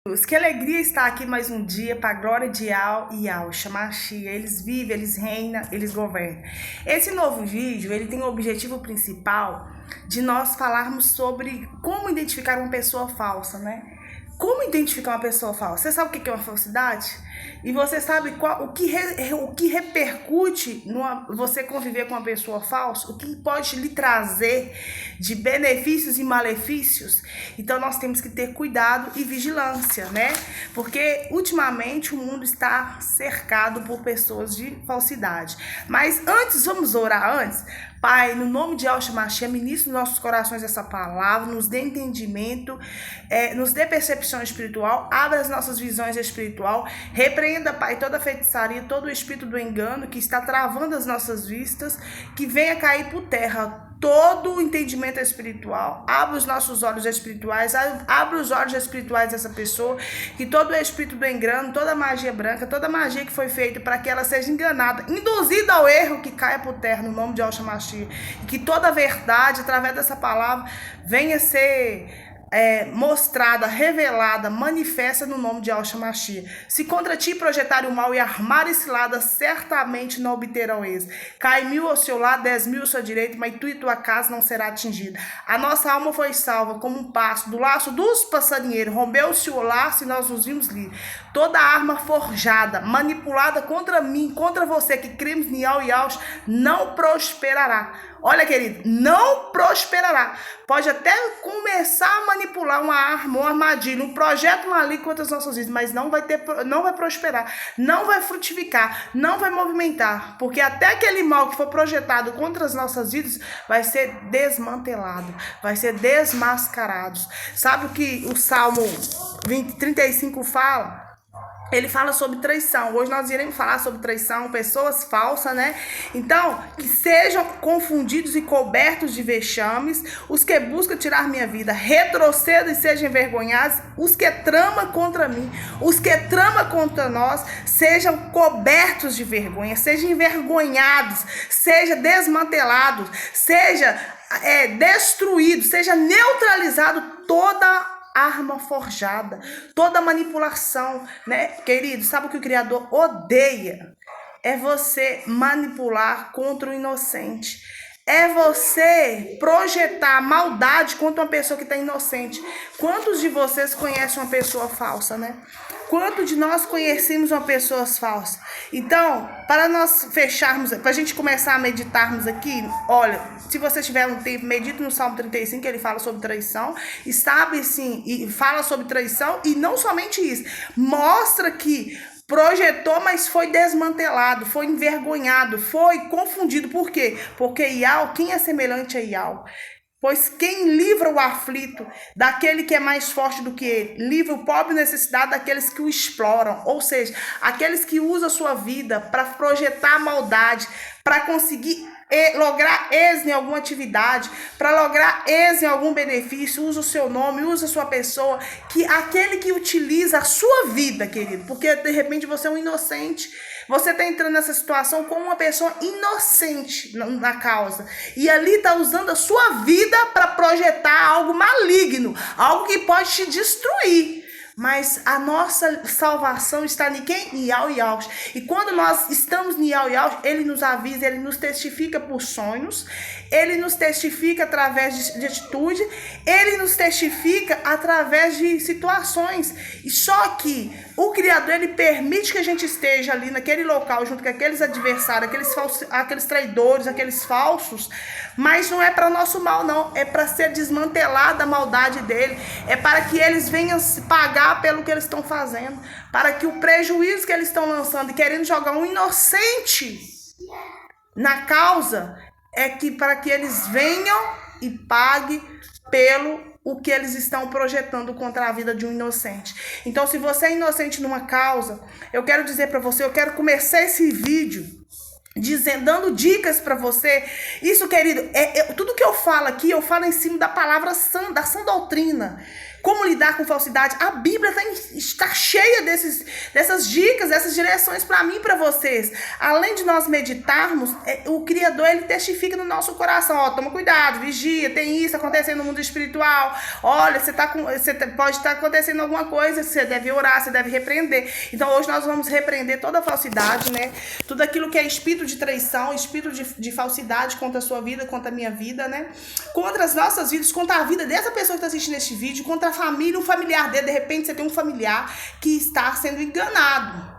Que alegria estar aqui mais um dia para a glória de Yahshua Mashiach. Eles vivem, eles reinam, eles governam. Esse novo vídeo, ele tem o objetivo principal de nós falarmos sobre como identificar uma pessoa falsa, né? Como identificar uma pessoa falsa? Você sabe o que é uma falsidade? E você sabe o que repercute você conviver com uma pessoa falsa? O que pode lhe trazer de benefícios e malefícios? Então nós temos que ter cuidado e vigilância, né? Porque ultimamente o mundo está cercado por pessoas de falsidade. Mas antes, vamos orar antes? Pai, no nome de Yahshua Mashiach, ministra nos nossos corações essa palavra, nos dê entendimento, nos dê percepção espiritual, abra as nossas visões espiritual, repreenda, Pai, toda a feitiçaria, todo o espírito do engano que está travando as nossas vistas, que venha cair por terra todo o entendimento espiritual, abra os nossos olhos espirituais, abra os olhos espirituais dessa pessoa, que todo o espírito do engano, toda a magia branca, toda a magia que foi feita para que ela seja enganada, induzida ao erro, que caia por terra no nome de Yahshua Mashiach, e que toda a verdade, através dessa palavra, venha ser mostrada, revelada, manifesta no nome de Yahshua Mashiach. Se contra ti projetarem o mal e armarem cilada, certamente não obterão êxito. Cai 1000 ao seu lado, 10.000 à sua direita, mas tu e tua casa não será atingida. A nossa alma foi salva como um passo do laço dos passarinheiros. Rompeu-se o laço e nós nos vimos livres. Toda arma forjada, manipulada contra mim, contra você, que cremos em Yahshua, não prosperará. Olha, querido, não prosperará. Pode até começar a manipular uma arma, uma armadilha, um projeto maligno contra as nossas vidas, mas não vai prosperar, não vai frutificar, não vai movimentar, porque até aquele mal que for projetado contra as nossas vidas vai ser desmantelado, vai ser desmascarado. Sabe o que o Salmo 35 fala? Ele fala sobre traição. Hoje nós iremos falar sobre traição, pessoas falsas, né? Então, que sejam confundidos e cobertos de vexames, os que buscam tirar minha vida, retrocedam e sejam envergonhados, os que tramam contra mim, os que tramam contra nós, sejam cobertos de vergonha, sejam envergonhados, sejam desmantelados, seja destruído, seja neutralizado toda arma forjada, toda manipulação, né? Querido, sabe o que o Criador odeia? É você manipular contra o inocente. É você projetar maldade contra uma pessoa que está inocente. Quantos de vocês conhecem uma pessoa falsa, né? Quantos de nós conhecemos uma pessoa falsa? Então, para nós fecharmos, para a gente começar a meditarmos aqui, olha, se você tiver um tempo, medite no Salmo 35, que ele fala sobre traição, e sabe sim, e fala sobre traição, e não somente isso, mostra que projetou, mas foi desmantelado, foi envergonhado, foi confundido. Por quê? Porque Yahweh, quem é semelhante a Yahweh? Pois quem livra o aflito daquele que é mais forte do que ele, livra o pobre necessitado daqueles que o exploram, ou seja, aqueles que usam a sua vida para projetar maldade, para conseguir lograr êxito em alguma atividade, para lograr êxito em algum benefício, usa o seu nome, usa a sua pessoa, que aquele que utiliza a sua vida, querido, porque de repente você é um inocente, você está entrando nessa situação como uma pessoa inocente na causa, e ali está usando a sua vida para projetar algo maligno, algo que pode te destruir. Mas a nossa salvação está em quem? Em Yahweh. E quando nós estamos em Yahweh, ele nos avisa, ele nos testifica por sonhos, ele nos testifica através de atitude, ele nos testifica através de situações. E só que o Criador, ele permite que a gente esteja ali naquele local, junto com aqueles adversários, aqueles traidores, aqueles falsos, mas não é para nosso mal, não. É para ser desmantelada a maldade dele, é para que eles venham se pagar pelo que eles estão fazendo, para que o prejuízo que eles estão lançando e querendo jogar um inocente na causa, para que eles venham e paguem pelo o que eles estão projetando contra a vida de um inocente. Então, se você é inocente numa causa, eu quero dizer para você, eu quero começar esse vídeo dando dicas para você. Isso, querido, tudo que eu falo aqui, eu falo em cima da palavra da sã doutrina. como lidar com falsidade. A Bíblia está cheia dessas dicas, dessas direções para mim e para vocês. Além de nós meditarmos, o Criador, ele testifica no nosso coração. Ó, toma cuidado, vigia, tem isso acontecendo no mundo espiritual. Olha, pode estar acontecendo alguma coisa, você deve orar, você deve repreender. Então hoje nós vamos repreender toda a falsidade, né? Tudo aquilo que é espírito de traição, espírito de falsidade contra a sua vida, contra a minha vida, né? Contra as nossas vidas, contra a vida dessa pessoa que está assistindo este vídeo, contra a família, um familiar dele. De repente você tem um familiar que está sendo enganado.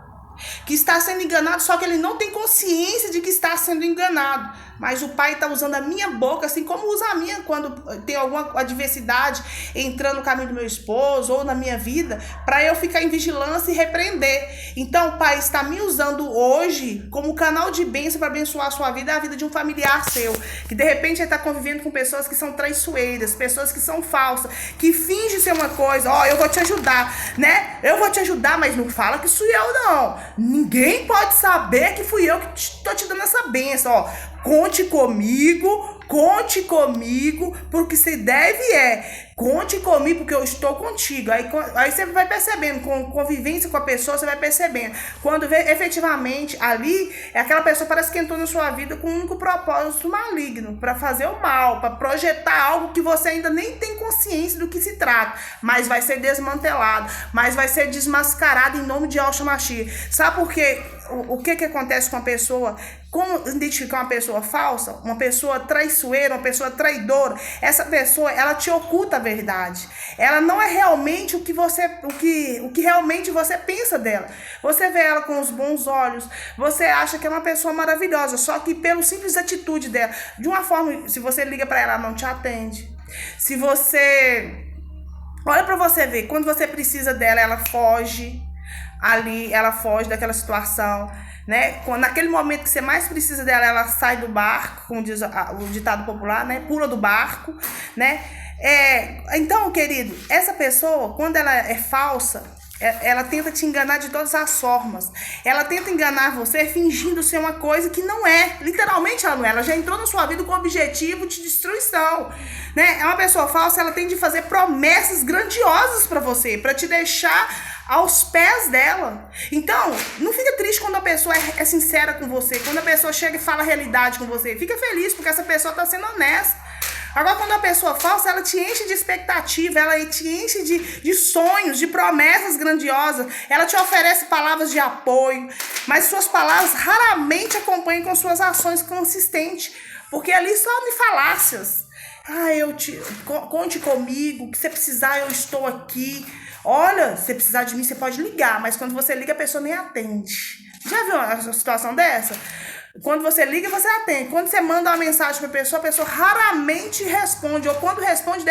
Só que ele não tem consciência de que está sendo enganado. Mas o pai está usando a minha boca, assim como usa a minha quando tem alguma adversidade entrando no caminho do meu esposo ou na minha vida, para eu ficar em vigilância e repreender. Então o pai está me usando hoje como canal de bênção para abençoar a sua vida e a vida de um familiar seu, que de repente ele está convivendo com pessoas que são traiçoeiras, pessoas que são falsas, que fingem ser uma coisa. Ó, eu vou te ajudar, né? Eu vou te ajudar, mas não fala que fui eu, não. Ninguém pode saber que fui eu que estou te dando essa bênção, ó. Conte comigo, porque você deve conte comigo, porque eu estou contigo. Aí você vai percebendo, com convivência com a pessoa, você vai percebendo. Quando vê, efetivamente, ali, aquela pessoa parece que entrou na sua vida com um único propósito maligno, para fazer o mal, para projetar algo que você ainda nem tem consciência do que se trata, mas vai ser desmantelado, mas vai ser desmascarado em nome de Yahshua Mashiach. Sabe por quê? O que acontece com a pessoa? Como identificar uma pessoa falsa, uma pessoa traiçoeira, uma pessoa traidora? Essa pessoa, ela te oculta a verdade. Ela não é realmente o que realmente você pensa dela. Você vê ela com os bons olhos, você acha que é uma pessoa maravilhosa, só que pelo simples atitude dela, de uma forma, se você liga para ela, ela não te atende. Se você olha para você ver, quando você precisa dela, ela foge. Ali ela foge daquela situação, né? Naquele momento que você mais precisa dela, ela sai do barco, como diz o ditado popular, né? Pula do barco, né? Então, querido, essa pessoa, quando ela é falsa, ela tenta te enganar de todas as formas. Ela tenta enganar você fingindo ser uma coisa que não é. Literalmente ela não é. Ela já entrou na sua vida com o objetivo de destruição, né? É uma pessoa falsa, ela tem de fazer promessas grandiosas para você, para te deixar aos pés dela. Então, não fica triste quando a pessoa é sincera com você, quando a pessoa chega e fala a realidade com você. Fica feliz porque essa pessoa está sendo honesta. Agora, quando a pessoa falsa, ela te enche de expectativa, ela te enche de sonhos, de promessas grandiosas, ela te oferece palavras de apoio, mas suas palavras raramente acompanham com suas ações consistentes, porque ali só me falácias. Conte comigo, que você precisar, eu estou aqui. Olha, se precisar de mim, você pode ligar, mas quando você liga, a pessoa nem atende. Já viu uma situação dessa? Quando você liga, você atende. Quando você manda uma mensagem para a pessoa raramente responde. Ou quando responde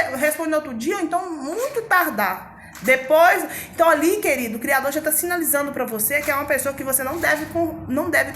no outro dia, ou então muito tardar. Depois, então ali, querido, o Criador já está sinalizando para você que é uma pessoa que você não deve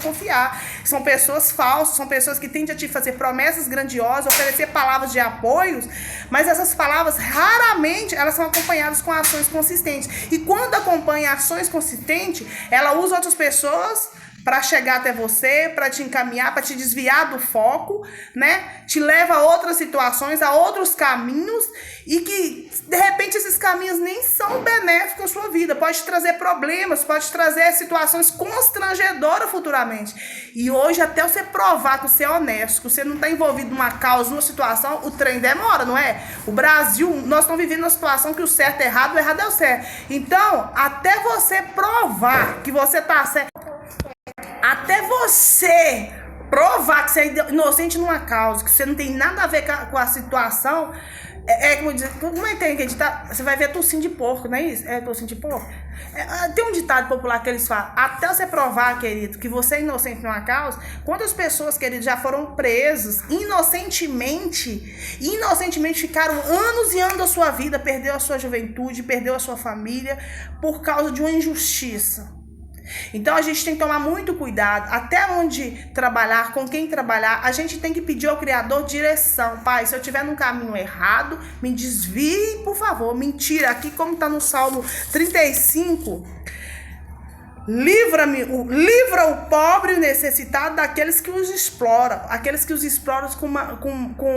confiar. São pessoas falsas, são pessoas que tendem a te fazer promessas grandiosas, oferecer palavras de apoios, mas essas palavras raramente elas são acompanhadas com ações consistentes. E quando acompanha ações consistentes, ela usa outras pessoas para chegar até você, para te encaminhar, para te desviar do foco, né? Te leva a outras situações, a outros caminhos, e que de repente esses caminhos nem são benéficos à sua vida. Pode te trazer problemas, pode te trazer situações constrangedoras futuramente. E hoje, até você provar que você é honesto, que você não está envolvido numa causa, numa situação, o trem demora, não é? O Brasil, nós estamos vivendo uma situação que o certo é errado, o errado é o certo. Então, até você provar que você está certo, até você provar que você é inocente numa causa, que você não tem nada a ver com a situação, como dizer, como é que tem que editar? Você vai ver tocinho de porco, não é isso? Tocinho de porco? Tem um ditado popular que eles falam: até você provar, querido, que você é inocente numa causa. Quantas pessoas, querido, já foram presas inocentemente ficaram anos e anos da sua vida, perdeu a sua juventude, perdeu a sua família por causa de uma injustiça. Então a gente tem que tomar muito cuidado até onde trabalhar, com quem trabalhar. A gente tem que pedir ao Criador direção. Pai, se eu estiver num caminho errado, me desvie, por favor, me tira. Aqui, como está no Salmo 35, livra o pobre e o necessitado daqueles que os exploram, aqueles que os exploram com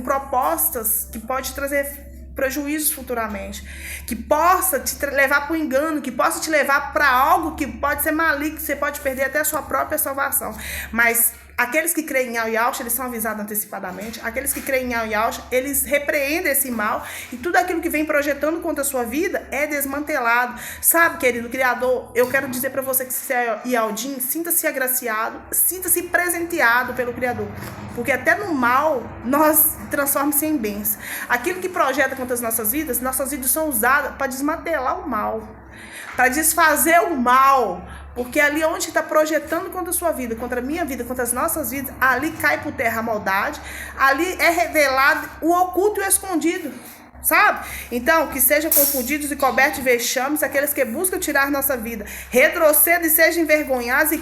propostas que pode trazer prejuízos futuramente, que possa te levar para o engano, que possa te levar para algo que pode ser maligno, que você pode perder até a sua própria salvação. Mas aqueles que creem em Yahweh Yahushua, eles são avisados antecipadamente. Aqueles que creem em Yahweh Yahushua, eles repreendem esse mal. E tudo aquilo que vem projetando contra a sua vida é desmantelado. Sabe, querido Criador, eu quero dizer para você que se é Yaldim, sinta-se agraciado, sinta-se presenteado pelo Criador. Porque até no mal, nós transformamos em bens. Aquilo que projeta contra as nossas vidas são usadas para desmantelar o mal, para desfazer o mal. Porque ali onde está projetando contra a sua vida, contra a minha vida, contra as nossas vidas, ali cai por terra a maldade, ali é revelado o oculto e o escondido, sabe? Então, que sejam confundidos e cobertos de vexames aqueles que buscam tirar nossa vida, retrocedam e sejam envergonhados, e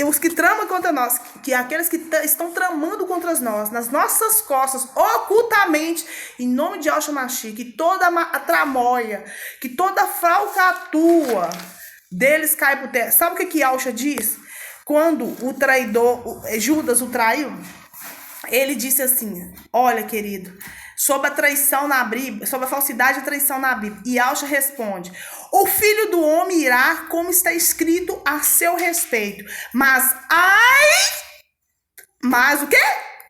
os que tramam contra nós, que aqueles que estão tramando contra nós, nas nossas costas, ocultamente, em nome de Yahshua Mashiach, que toda a tramóia, que toda a falcatrua deles cai por terra. Sabe o que Yahushua diz? Quando o traidor, Judas o traiu, ele disse assim: olha, querido, sobre a traição na Bíblia, sobre a falsidade e a traição na Bíblia. E Yahushua responde: o filho do homem irá, como está escrito a seu respeito. Mas o quê?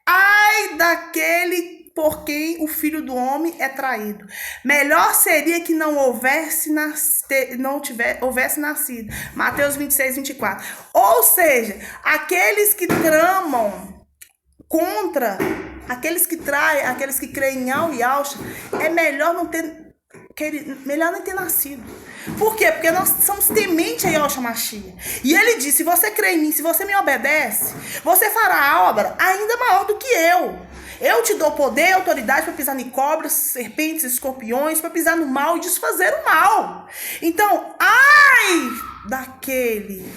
Ai daquele por quem o filho do homem é traído. Melhor seria que não houvesse nascido. Mateus 26, 24. Ou seja, aqueles que tramam contra, aqueles que traem, aqueles que creem em Yahweh Yahushua, é melhor não ter nascido. Por quê? Porque nós somos tementes a Yahushua Mashiach. E ele diz: se você crê em mim, se você me obedece, você fará a obra ainda maior do que eu. Eu te dou poder e autoridade para pisar em cobras, serpentes, escorpiões, para pisar no mal e desfazer o mal. Então, ai daquele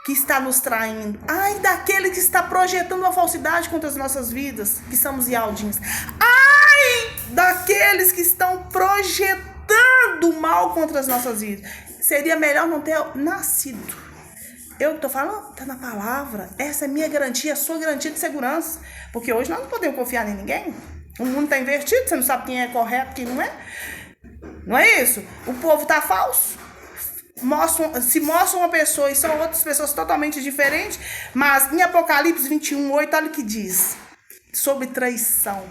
que está nos traindo, ai daquele que está projetando uma falsidade contra as nossas vidas, que somos Yaldins. Ai daqueles que estão projetando mal contra as nossas vidas. Seria melhor não ter nascido. Eu estou falando, está na palavra. Essa é minha garantia, a sua garantia de segurança. Porque hoje nós não podemos confiar em ninguém. O mundo está invertido, você não sabe quem é correto, quem não é. Não é isso? O povo está falso. Se mostra uma pessoa e são outras pessoas totalmente diferentes. Mas em Apocalipse 21, 8, olha o que diz sobre traição.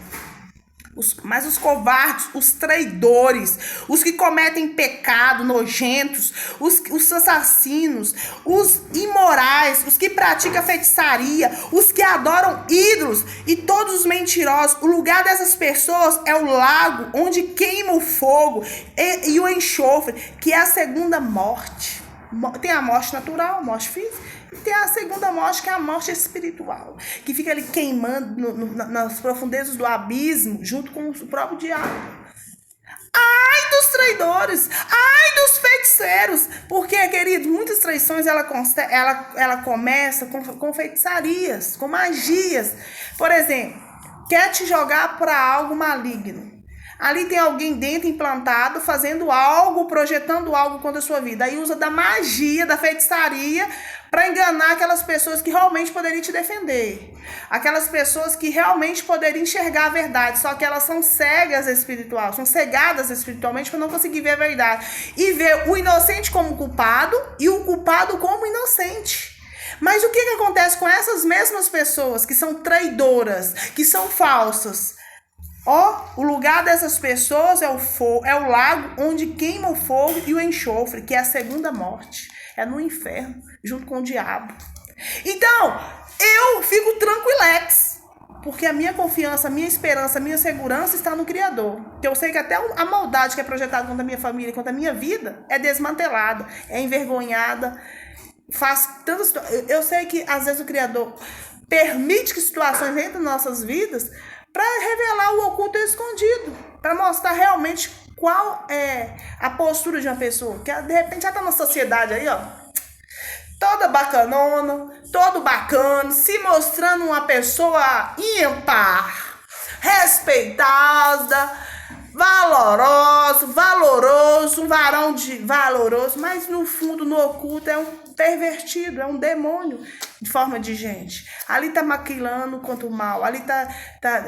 Mas os covardes, os traidores, os que cometem pecado nojentos, os assassinos, os imorais, os que praticam feitiçaria, os que adoram ídolos e todos os mentirosos, o lugar dessas pessoas é o lago onde queima o fogo e o enxofre, que é a segunda morte. Tem a morte natural, a morte física, e tem a segunda morte, que é a morte espiritual, que fica ali queimando nas profundezas do abismo, junto com o próprio diabo. Ai dos traidores, ai dos feiticeiros, porque, querido, muitas traições ela começa com feitiçarias, com magias. Por exemplo, quer te jogar para algo maligno. Ali tem alguém dentro implantado, fazendo algo, projetando algo contra a sua vida. Aí usa da magia, da feitiçaria, para enganar aquelas pessoas que realmente poderiam te defender. Aquelas pessoas que realmente poderiam enxergar a verdade, só que elas são cegas espiritual, são cegadas espiritualmente para não conseguir ver a verdade. E ver o inocente como culpado e o culpado como inocente. Mas o que acontece com essas mesmas pessoas que são traidoras, que são falsas? O lugar dessas pessoas é o lago onde queima o fogo e o enxofre, que é a segunda morte. É no inferno, junto com o diabo. Então, eu fico tranquilex, porque a minha confiança, a minha esperança, a minha segurança está no Criador. Que eu sei que até a maldade que é projetada contra a minha família, contra a minha vida, é desmantelada, é envergonhada. Eu sei que às vezes o Criador permite que situações entrem nas nossas vidas para revelar o oculto e o escondido, para mostrar realmente qual é a postura de uma pessoa, que de repente já está na sociedade aí, ó, toda bacanona, todo bacana, se mostrando uma pessoa ímpar, respeitada, valoroso, fosse um varão valoroso, mas no fundo, no oculto, é um pervertido, é um demônio de forma de gente. Ali tá maquilando contra o mal, ali tá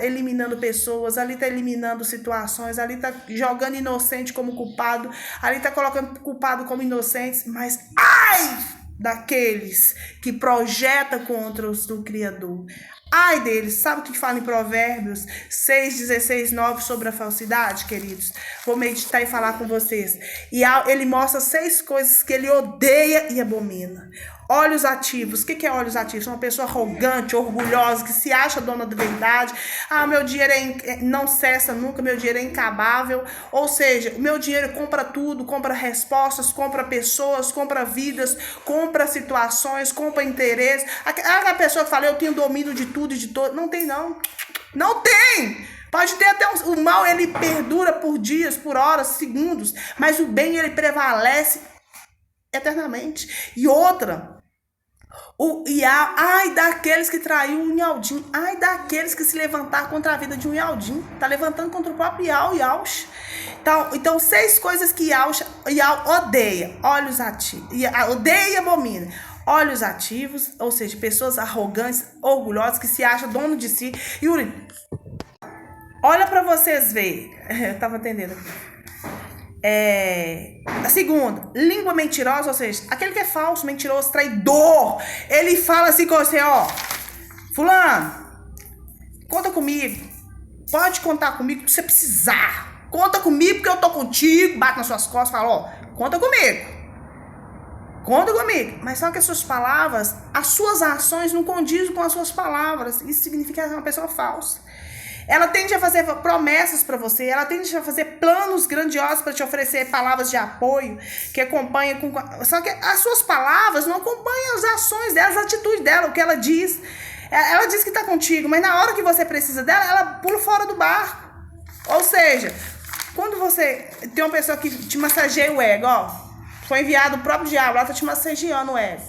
eliminando pessoas, ali tá eliminando situações, ali tá jogando inocente como culpado, ali tá colocando culpado como inocentes, mas ai daqueles que projetam contra os do Criador. Ai deles, sabe o que fala em Provérbios 6, 16, 9 sobre a falsidade, queridos? Vou meditar e falar com vocês. E ele mostra 6 coisas que ele odeia e abomina. Olhos ativos. O que é olhos ativos? Uma pessoa arrogante, orgulhosa, que se acha dona da verdade. Ah, meu dinheiro não cessa nunca, meu dinheiro é incabável. Ou seja, o meu dinheiro compra tudo, compra respostas, compra pessoas, compra vidas, compra situações, compra interesse. A pessoa que fala, eu tenho domínio de tudo e de todo. Não tem, não. Não tem! Pode ter até o mal, ele perdura por dias, por horas, segundos, mas o bem, ele prevalece eternamente. E outra, ai daqueles que traiu o Inhaldim, ai daqueles que se levantar contra a vida de um Inhaldim, tá levantando contra o próprio Ial e Yaush. Então 6 coisas que Ial odeia, olhos ativos, odeia e abomina. Olhos ativos, ou seja, pessoas arrogantes, orgulhosas, que se acham dono de si. Yuri, olha pra vocês verem. Eu tava entendendo. A segunda, língua mentirosa, ou seja, aquele que é falso, mentiroso, traidor. Ele fala assim com você, ó, fulano, conta comigo, pode contar comigo se você precisar, conta comigo porque eu tô contigo, bate nas suas costas, fala, ó, conta comigo, mas só que as suas palavras, as suas ações não condizem com as suas palavras. Isso significa que é uma pessoa falsa. Ela tende a fazer promessas para você, ela tende a fazer planos grandiosos para te oferecer palavras de apoio, que acompanha com... Só que as suas palavras não acompanham as ações dela, as atitudes dela, o que ela diz. Ela diz que está contigo, mas na hora que você precisa dela, ela pula fora do barco. Ou seja, quando você tem uma pessoa que te massageia o ego, ó, foi enviado o próprio diabo, ela tá te massageando o ego.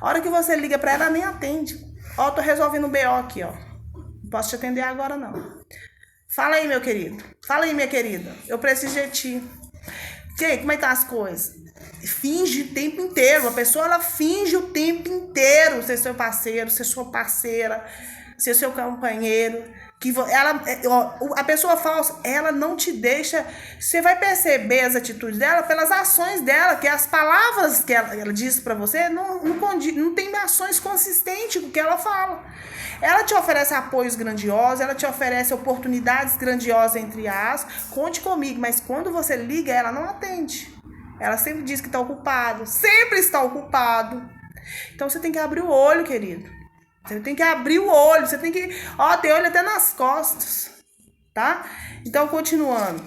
A hora que você liga para ela, ela nem atende. Ó, tô resolvendo um BO aqui, ó. Não posso te atender agora, não. Fala aí, meu querido. Fala aí, minha querida. Eu preciso de ti. E aí, como é que tá as coisas? Finge o tempo inteiro. A pessoa, ela finge o tempo inteiro ser seu parceiro, ser sua parceira, ser seu companheiro. A pessoa falsa, ela não te deixa. Você vai perceber as atitudes dela pelas ações dela, que as palavras que ela diz pra você não tem ações consistentes com o que ela fala. Ela te oferece apoios grandiosos, ela te oferece oportunidades grandiosas, entre as, conte comigo, mas quando você liga, ela não atende. Ela sempre diz que está ocupado, sempre está ocupado. Então você tem que abrir o olho, querido. Você tem que abrir o olho, você tem que... Ó, tem olho até nas costas, tá? Então, continuando.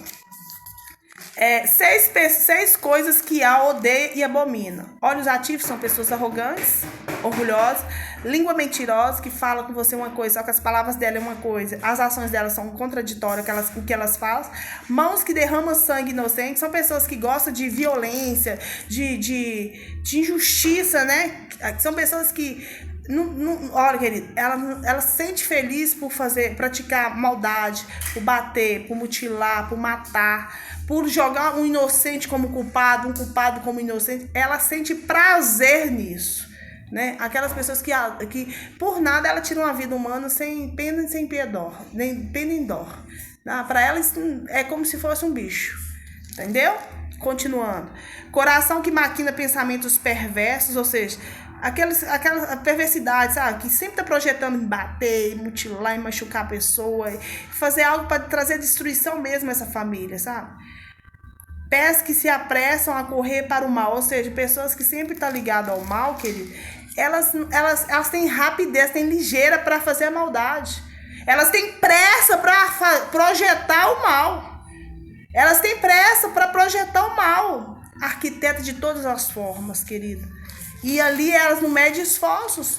6 coisas que a odeia e abomina. Olhos ativos são pessoas arrogantes, orgulhosas. Língua mentirosa, que fala com você uma coisa, só que as palavras dela é uma coisa, as ações delas são contraditórias com o que elas falam. Mãos que derramam sangue inocente, são pessoas que gostam de violência, de injustiça, né? São pessoas que... olha, querido, ela se sente feliz por praticar maldade, por bater, por mutilar, por matar, por jogar um inocente como culpado, um culpado como inocente. Ela sente prazer nisso, né? Aquelas pessoas que por nada ela tira uma vida humana sem pena e sem piedor, nem pena nem dó. Para ela isso é como se fosse um bicho, entendeu? Continuando. Coração que maquina pensamentos perversos, ou seja, aquela perversidade, sabe? Que sempre tá projetando em bater, mutilar e machucar a pessoa, fazer algo para trazer destruição mesmo a essa família, sabe? Pés que se apressam a correr para o mal, ou seja, pessoas que sempre estão ligadas ao mal, querido, elas têm rapidez, têm ligeira para fazer a maldade. Elas têm pressa para projetar o mal. Elas têm pressa para projetar o mal. Arquiteta de todas as formas, querido. E ali elas não medem esforços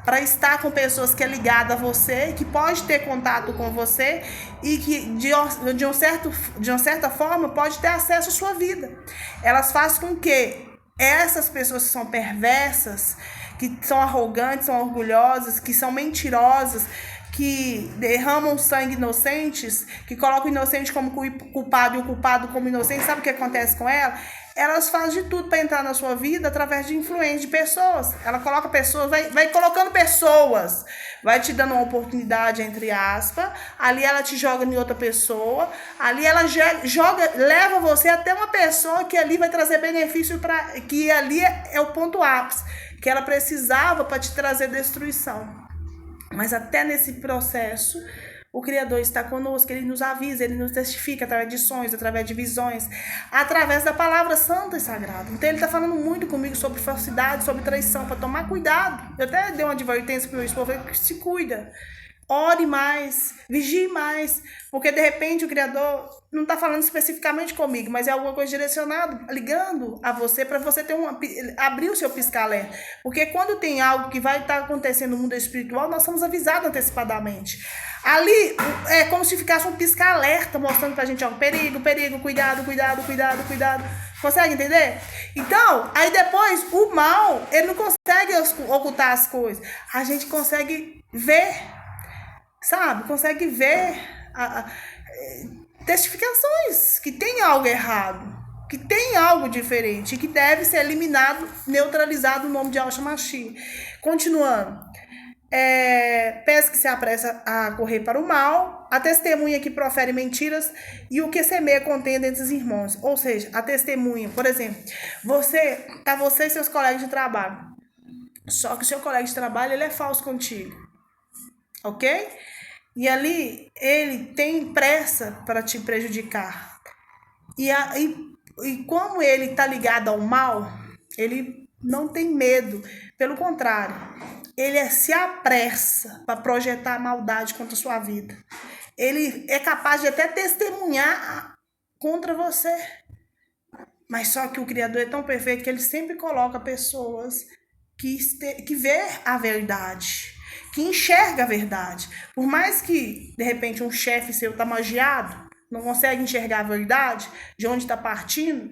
para estar com pessoas que é ligada a você, que pode ter contato com você e que de uma certa forma pode ter acesso à sua vida. Elas fazem com que essas pessoas que são perversas, que são arrogantes, são orgulhosas, que são mentirosas, que derramam sangue inocentes, que colocam o inocente como culpado e o culpado como inocente, sabe o que acontece com ela? Elas fazem de tudo para entrar na sua vida através de influência de pessoas. Ela coloca pessoas, vai colocando pessoas, vai te dando uma oportunidade, entre aspas, ali ela te joga em outra pessoa, ali ela leva você até uma pessoa que ali vai trazer benefício, que ali é o ponto ápice, que ela precisava para te trazer destruição. Mas até nesse processo, o Criador está conosco, Ele nos avisa, Ele nos testifica através de sonhos, através de visões, através da palavra santa e sagrada. Então Ele está falando muito comigo sobre falsidade, sobre traição, para tomar cuidado. Eu até dei uma advertência para o meu esposo, que se cuida. Ore mais, vigie mais, porque de repente o Criador não está falando especificamente comigo, mas é alguma coisa direcionada, ligando a você, para você ter abrir o seu pisca-alerta. Porque quando tem algo que vai estar acontecendo no mundo espiritual, nós somos avisados antecipadamente. Ali é como se ficasse um pisca-alerta mostrando pra gente, ó, perigo, perigo, cuidado, cuidado, cuidado, cuidado. Consegue entender? Então, aí depois, o mal, ele não consegue ocultar as coisas. A gente consegue ver, sabe? Consegue ver testificações que tem algo errado, que tem algo diferente, que deve ser eliminado, neutralizado no nome de Yahshua Mashiach. Continuando. Peço que se apressa a correr para o mal, a testemunha que profere mentiras e o que semeia contenda entre os irmãos. Ou seja, a testemunha, por exemplo, você e seus colegas de trabalho. Só que o seu colega de trabalho, ele é falso contigo. Ok? E ali, ele tem pressa para te prejudicar. E como ele está ligado ao mal, ele não tem medo. Pelo contrário, ele se apressa para projetar a maldade contra a sua vida. Ele é capaz de até testemunhar contra você. Mas só que o Criador é tão perfeito que ele sempre coloca pessoas que vê a verdade, que enxerga a verdade. Por mais que, de repente, um chefe seu está magiado, não consegue enxergar a verdade, de onde está partindo,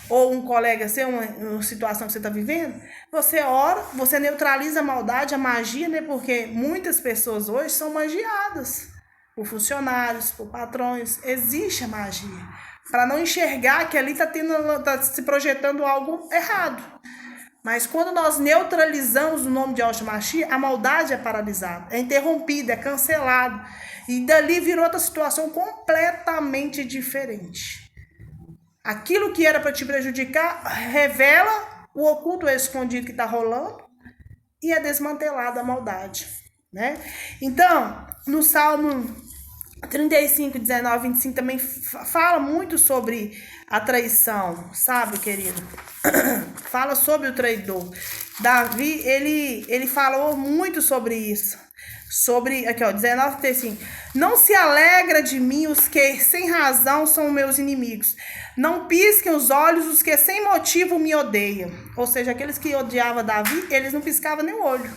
ou um colega seu, uma situação que você está vivendo, você ora, você neutraliza a maldade, a magia, né? Porque muitas pessoas hoje são magiadas por funcionários, por patrões. Existe a magia. Para não enxergar que ali está se projetando algo errado. Mas quando nós neutralizamos o nome de Yahshua Mashiach, a maldade é paralisada, é interrompida, é cancelada. E dali virou outra situação completamente diferente. Aquilo que era para te prejudicar, revela o oculto, o escondido que está rolando, e é desmantelada a maldade, né? Então, no Salmo 35, 19, 25 também fala muito sobre a traição, sabe, querido? Fala sobre o traidor. Davi, ele falou muito sobre isso. Sobre, aqui ó, 19, 35. Não se alegra de mim os que sem razão são meus inimigos. Não pisquem os olhos os que sem motivo me odeiam. Ou seja, aqueles que odiavam Davi, eles não piscavam nem o olho,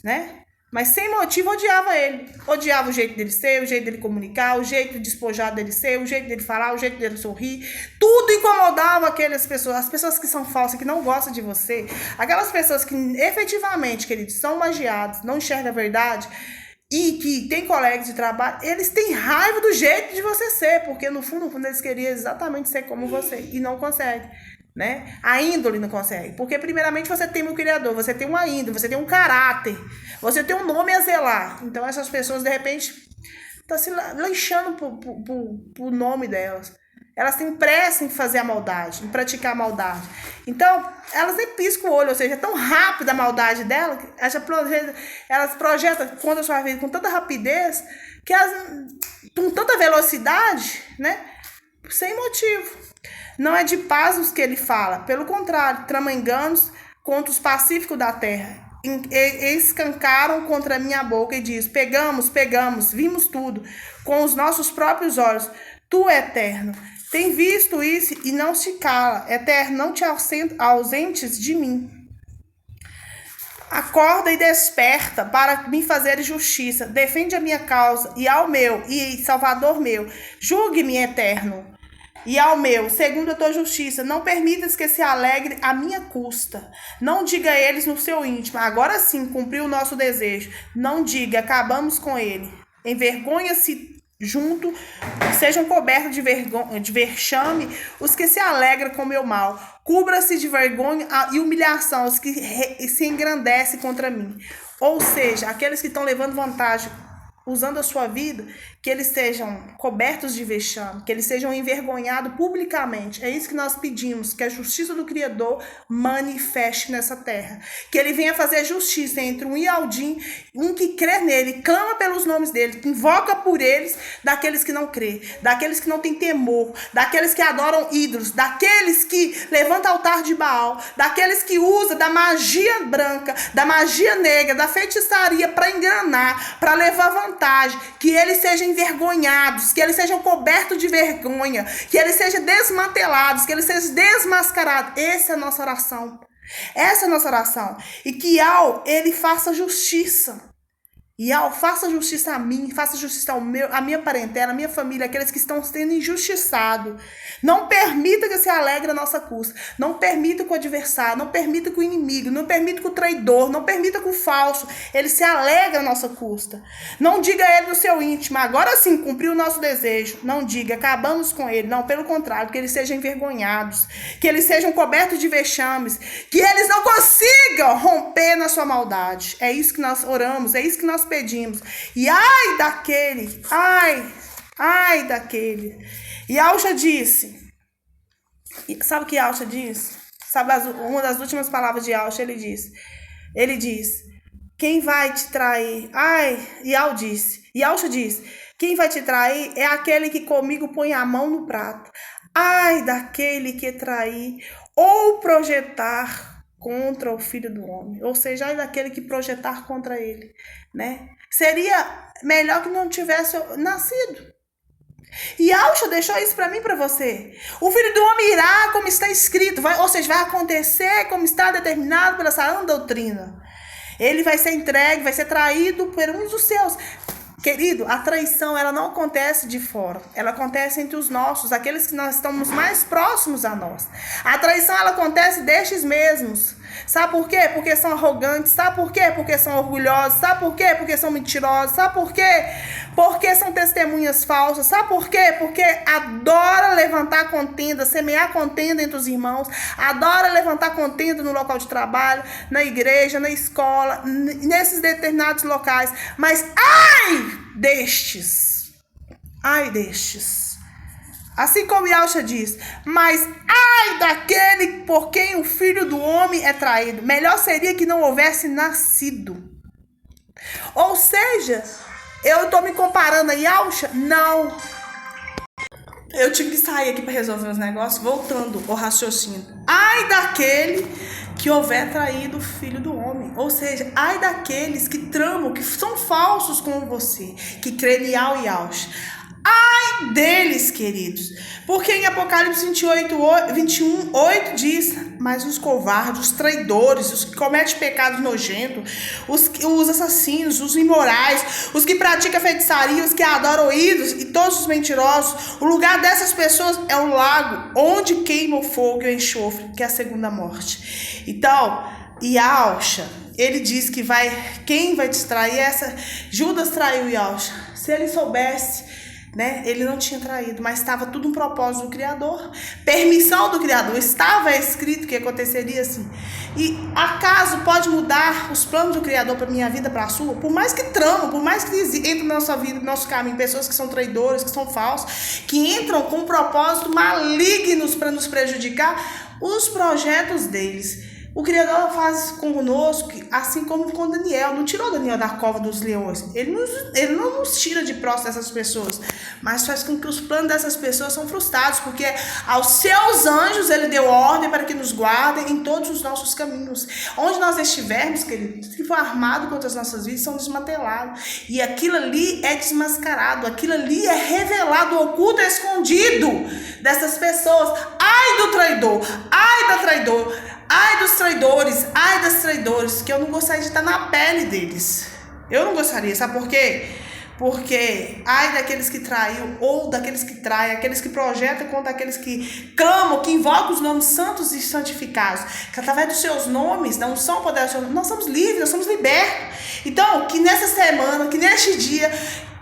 né? Mas sem motivo odiava ele. Odiava o jeito dele ser, o jeito dele comunicar, o jeito despojado dele ser, o jeito dele falar, o jeito dele sorrir. Tudo incomodava aquelas pessoas. As pessoas que são falsas, que não gostam de você. Aquelas pessoas que efetivamente, queridos, são magiados, não enxergam a verdade e que tem colegas de trabalho, eles têm raiva do jeito de você ser. Porque no fundo, eles queriam exatamente ser como você e não conseguem. Né? A índole não consegue, porque primeiramente você tem um Criador, você tem uma índole, você tem um caráter, você tem um nome a zelar. Então essas pessoas de repente estão se lanchando por nome delas. Elas têm pressa em fazer a maldade, em praticar a maldade. Então elas nem piscam o olho, ou seja, é tão rápida a maldade dela, elas projetam contra a sua vida com tanta rapidez, que elas, com tanta velocidade, né? Sem motivo. Não é de paz os que ele fala, pelo contrário, trama enganos contra os pacíficos da terra. Escancaram contra a minha boca e diz: pegamos, vimos tudo, com os nossos próprios olhos. Tu, eterno, tem visto isso e não se cala. Eterno, não te ausentes de mim. Acorda e desperta para me fazer justiça. Defende a minha causa e ao meu, e Salvador meu. Julgue-me, eterno. e ao meu, segundo a tua justiça. Não permitas que se alegre à minha custa. Não diga a eles no seu íntimo, agora sim cumpriu o nosso desejo. Não diga, acabamos com ele. Envergonha-se junto, sejam cobertos de vexame os que se alegram com o meu mal. Cubra-se de vergonha e humilhação os que se engrandecem contra mim. Ou seja, aqueles que estão levando vantagem usando a sua vida, que eles sejam cobertos de vexame, que eles sejam envergonhados publicamente. É isso que nós pedimos, que a justiça do Criador manifeste nessa terra. Que ele venha fazer justiça entre um Yaldim, um que crê nele, clama pelos nomes dele, que invoca por eles, daqueles que não crê, daqueles que não têm temor, daqueles que adoram ídolos, daqueles que levantam altar de Baal, daqueles que usam da magia branca, da magia negra, da feitiçaria para enganar, para levar vantagem, que eles sejam envergonhados, que eles sejam cobertos de vergonha, que eles sejam desmantelados, que eles sejam desmascarados. Essa é a nossa oração. Essa é a nossa oração. E que ele faça justiça. Faça justiça a mim, faça justiça a minha parentela, a minha família, aqueles que estão sendo injustiçados. Não permita que se alegre a nossa custa. Não permita que o adversário, não permita que o inimigo, não permita que o traidor, não permita que o falso, ele se alegre a nossa custa. Não diga a ele no seu íntimo, agora sim, cumpriu o nosso desejo. Não diga, acabamos com ele. Não, pelo contrário, que eles sejam envergonhados, que eles sejam cobertos de vexames, que eles não consigam romper na sua maldade. É isso que nós oramos, é isso que nós pedimos. E ai daquele. E Yahshua disse, sabe o que Yahshua disse? Sabe uma das últimas palavras de Yahshua, ele diz, quem vai te trair? Yahshua disse, quem vai te trair é aquele que comigo põe a mão no prato. Ai daquele que trair ou projetar contra o Filho do Homem, ou seja, ai daquele que projetar contra ele, né? Seria melhor que não tivesse nascido. E Yahshua deixou isso para mim e para você. O Filho do Homem irá como está escrito, ou seja, vai acontecer como está determinado pela sã doutrina. Ele vai ser entregue, vai ser traído por um dos seus. Querido, a traição, ela não acontece de fora. Ela acontece entre os nossos, aqueles que nós estamos mais próximos a nós. A traição, ela acontece destes mesmos. Sabe por quê? Porque são arrogantes. Sabe por quê? Porque são orgulhosos. Sabe por quê? Porque são mentirosos. Sabe por quê? Porque são testemunhas falsas. Sabe por quê? Porque adora levantar contenda, semear contenda entre os irmãos. Adora levantar contenda no local de trabalho, na igreja, na escola, nesses determinados locais. Mas ai destes. Assim como Yahshua diz, mas ai daquele por quem o Filho do Homem é traído. Melhor seria que não houvesse nascido. Ou seja, eu estou me comparando a Yahshua? Não. Eu tive que sair aqui para resolver os negócios, voltando ao raciocínio. Ai daquele que houver traído o Filho do Homem. Ou seja, ai daqueles que tramam, que são falsos como você, que creem em Yahshua. Ai deles, queridos. Porque em Apocalipse 21:8 diz, mas os covardes, os traidores, os que cometem pecados nojentos, os assassinos, os imorais, os que praticam feitiçaria, os que adoram ídolos e todos os mentirosos, o lugar dessas pessoas é um lago onde queima o fogo e o enxofre, que é a segunda morte. Então, Yahshua, ele diz que quem vai te trair? Judas traiu Yahshua. Se ele soubesse, né, ele não tinha traído, mas estava tudo um propósito do Criador, permissão do Criador, estava escrito que aconteceria assim. E acaso pode mudar os planos do Criador para minha vida, para a sua? Por mais que tramam, por mais que entrem na nossa vida, no nosso caminho, pessoas que são traidores, que são falsos, que entram com propósitos malignos para nos prejudicar, os projetos deles. O Criador faz conosco assim como com Daniel. Não tirou Daniel da cova dos leões. Ele não nos tira de próximo dessas pessoas, mas faz com que os planos dessas pessoas são frustrados, porque aos seus anjos ele deu ordem para que nos guardem em todos os nossos caminhos. Onde nós estivermos, queridos, que for armado contra as nossas vidas, são desmantelados. E aquilo ali é desmascarado, aquilo ali é revelado, oculto, escondido dessas pessoas. Ai do traidor, ai da traidora. Ai dos traidores, ai das traidores, que eu não gostaria de estar na pele deles. Eu não gostaria, sabe por quê? Porque ai daqueles que traiu, ou daqueles que traem, aqueles que projetam contra aqueles que clamam, que invocam os nomes santos e santificados, que através dos seus nomes, da unção poderosa, nós somos livres, nós somos libertos. Então, que nessa semana, que neste dia,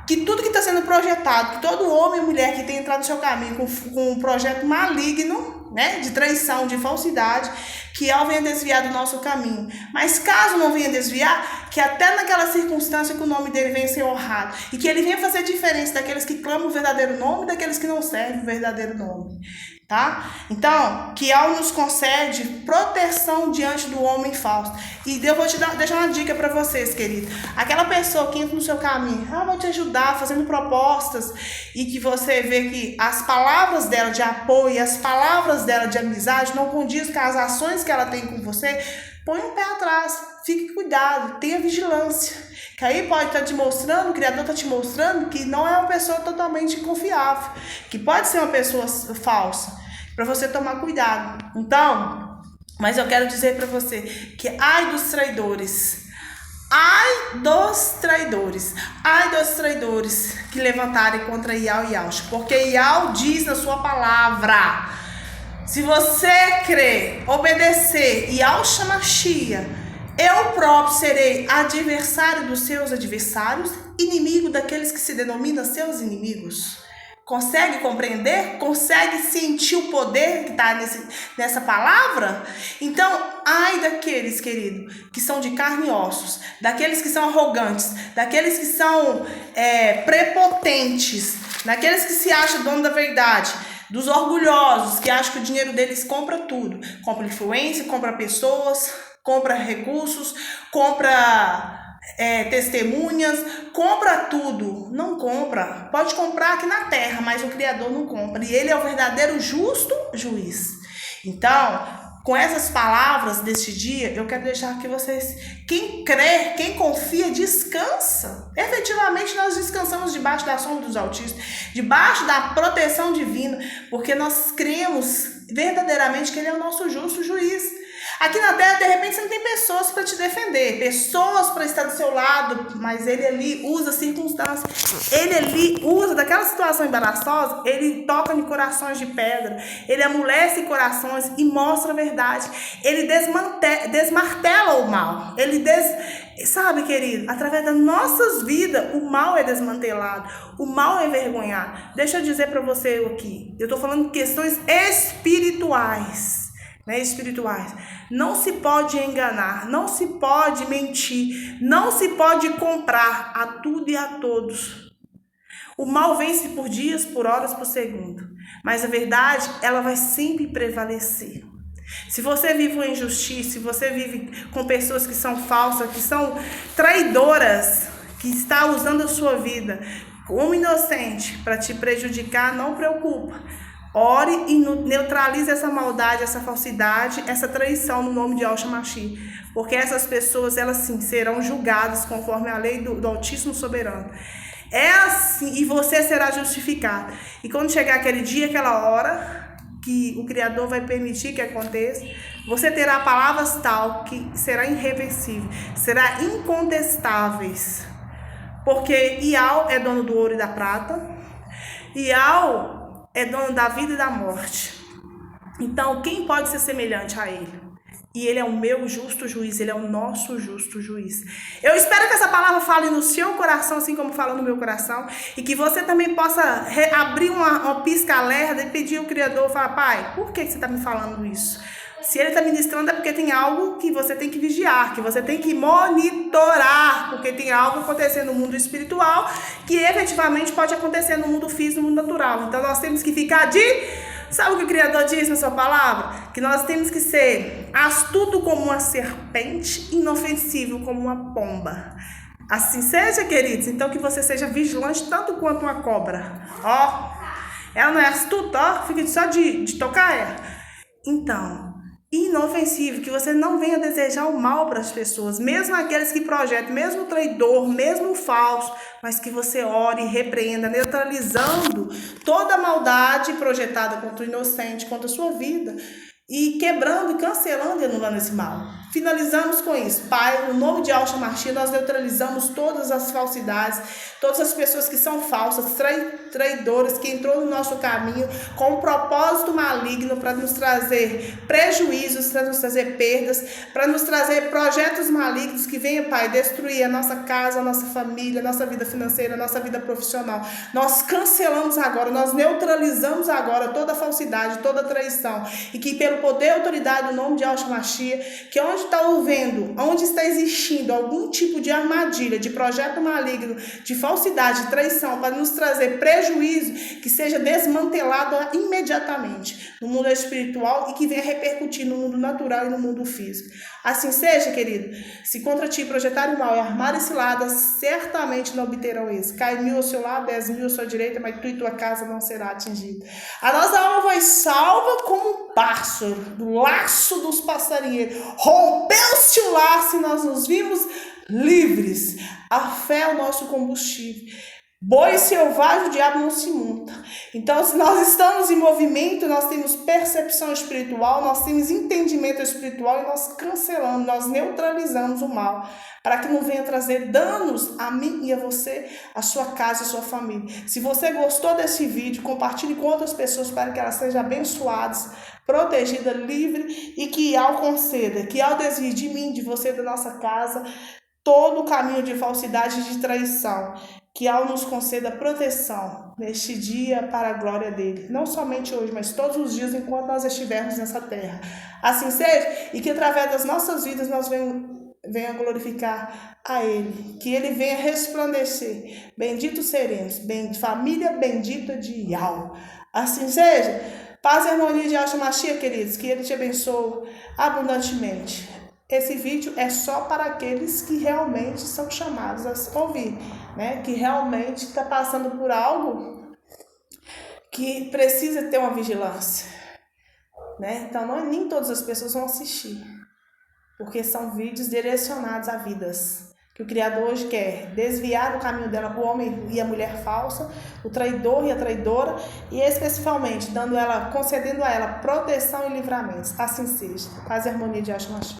que tudo que está sendo projetado, que todo homem e mulher que tem entrado no seu caminho com um projeto maligno, né, de traição, de falsidade, que ao venha desviar do nosso caminho. Mas caso não venha desviar, que até naquela circunstância que o nome dele venha ser honrado, e que ele venha fazer diferença daqueles que clamam o verdadeiro nome e daqueles que não servem o verdadeiro nome. Tá? Então, que ao nos concede proteção diante do homem falso. E eu vou deixar uma dica para vocês, querido. Aquela pessoa que entra no seu caminho, vou te ajudar fazendo propostas, e que você vê que as palavras dela de apoio, as palavras dela de amizade não condizem com as ações que ela tem com você, põe um pé atrás, fique cuidado, tenha vigilância. Que aí pode estar te mostrando, o Criador está te mostrando que não é uma pessoa totalmente confiável, que pode ser uma pessoa falsa, para você tomar cuidado. Então, mas eu quero dizer para você que ai dos traidores, ai dos traidores, ai dos traidores que levantarem contra Ial e Yaush, porque Ial diz na sua palavra, se você crer, obedecer Yaush Mashiach, eu próprio serei adversário dos seus adversários, inimigo daqueles que se denominam seus inimigos. Consegue compreender? Consegue sentir o poder que está nessa palavra? Então, ai daqueles, querido, que são de carne e ossos, daqueles que são arrogantes, daqueles que são prepotentes, daqueles que se acham dono da verdade, dos orgulhosos, que acham que o dinheiro deles compra tudo. Compra influência, compra pessoas, compra recursos, compra testemunhas, compra tudo. Não compra. Pode comprar aqui na terra, mas o Criador não compra. E ele é o verdadeiro justo juiz. Então, com essas palavras deste dia, eu quero deixar que vocês, quem crê, quem confia, descansa. Efetivamente, nós descansamos debaixo da sombra dos Altíssimos, debaixo da proteção divina, porque nós cremos verdadeiramente que ele é o nosso justo juiz. Aqui na terra, de repente, você não tem pessoas para te defender, pessoas para estar do seu lado, mas ele ali usa circunstâncias, ele ali usa daquela situação embaraçosa, ele toca em corações de pedra, ele amolece corações e mostra a verdade, ele desmartela o mal, sabe, querido, através das nossas vidas, o mal é desmantelado, o mal é envergonhado. Deixa eu dizer para você aqui, eu estou falando de questões espirituais. Espirituais. Não se pode enganar, não se pode mentir, não se pode comprar a tudo e a todos. O mal vence por dias, por horas, por segundo, mas a verdade, ela vai sempre prevalecer. Se você vive uma injustiça, se você vive com pessoas que são falsas, que são traidoras, que está usando a sua vida como inocente para te prejudicar, não preocupa. Ore e neutralize essa maldade, essa falsidade, essa traição no nome de Yaush Mashiach. Porque essas pessoas, elas sim, serão julgadas conforme a lei do Altíssimo Soberano. É assim, e você será justificado. E quando chegar aquele dia, aquela hora, que o Criador vai permitir que aconteça, você terá palavras tal que será irreversível, será incontestáveis. Porque Ial é dono do ouro e da prata. Ial é dono da vida e da morte. Então, quem pode ser semelhante a ele? E ele é o meu justo juiz, ele é o nosso justo juiz. Eu espero que essa palavra fale no seu coração, assim como fala no meu coração, e que você também possa abrir uma pisca-alerta e pedir ao Criador, falar, Pai, por que você está me falando isso? Se ele está ministrando é porque tem algo que você tem que vigiar, que você tem que monitorar, porque tem algo acontecendo no mundo espiritual que efetivamente pode acontecer no mundo físico, no mundo natural. Então nós temos que ficar Sabe o que o Criador diz na sua palavra? Que nós temos que ser astuto como uma serpente, inofensivo como uma pomba. Assim seja, queridos. Então que você seja vigilante tanto quanto uma cobra. Ela não é astuta, fica só de tocar ela. Então, inofensivo, que você não venha desejar o mal para as pessoas, mesmo aqueles que projetam, mesmo o traidor, mesmo o falso, mas que você ore e repreenda, neutralizando toda a maldade projetada contra o inocente, contra a sua vida, e quebrando, cancelando e anulando esse mal. finalizamos com isso. Pai, no nome de Yahshua Mashiach, nós neutralizamos todas as falsidades, todas as pessoas que são falsas, traidoras, que entrou no nosso caminho com um propósito maligno para nos trazer prejuízos, para nos trazer perdas, para nos trazer projetos malignos que venham, Pai, destruir a nossa casa, a nossa família, a nossa vida financeira, a nossa vida profissional. Nós cancelamos agora, nós neutralizamos agora toda falsidade, toda traição, e que pelo poder e autoridade do nome de Yahshua Mashiach, que onde está ouvendo, onde está existindo algum tipo de armadilha, de projeto maligno, de falsidade, de traição, para nos trazer prejuízo, que seja desmantelado imediatamente no mundo espiritual e que venha repercutir no mundo natural e no mundo físico. Assim seja, querido. Se contra ti projetarem mal e armarem ciladas, certamente não obterão isso. Cai 1000 ao seu lado, 10.000 à sua direita, mas tu e tua casa não será atingida. A nossa alma foi salva como um pássaro do laço dos passarinheiros. Rompeu-se o laço e nós nos vimos livres. A fé é o nosso combustível. Boi selvagem, o diabo não se monta. Então, se nós estamos em movimento, nós temos percepção espiritual, nós temos entendimento espiritual e nós cancelamos, nós neutralizamos o mal, para que não venha trazer danos a mim e a você, a sua casa e a sua família. Se você gostou desse vídeo, compartilhe com outras pessoas para que elas sejam abençoadas, protegidas, livres, e que ao conceda, que ao desvio de mim, de você, da nossa casa, todo o caminho de falsidade e de traição, que ao nos conceda proteção neste dia para a glória dele, não somente hoje, mas todos os dias enquanto nós estivermos nessa terra. Assim seja, e que através das nossas vidas nós venha glorificar a ele, que ele venha resplandecer. Bendito seremos, família bendita de Yahweh. Assim seja. Paz e harmonia de Yahshua Mashiach, queridos, que ele te abençoe abundantemente. Esse vídeo é só para aqueles que realmente são chamados a ouvir, né? Que realmente está passando por algo que precisa ter uma vigilância, né? Então, nem todas as pessoas vão assistir, porque são vídeos direcionados a vidas que o Criador hoje quer desviar do caminho dela para o homem e a mulher falsa, o traidor e a traidora, e especificamente concedendo a ela proteção e livramento. Assim seja. Paz e harmonia de Yahshua Mashiach.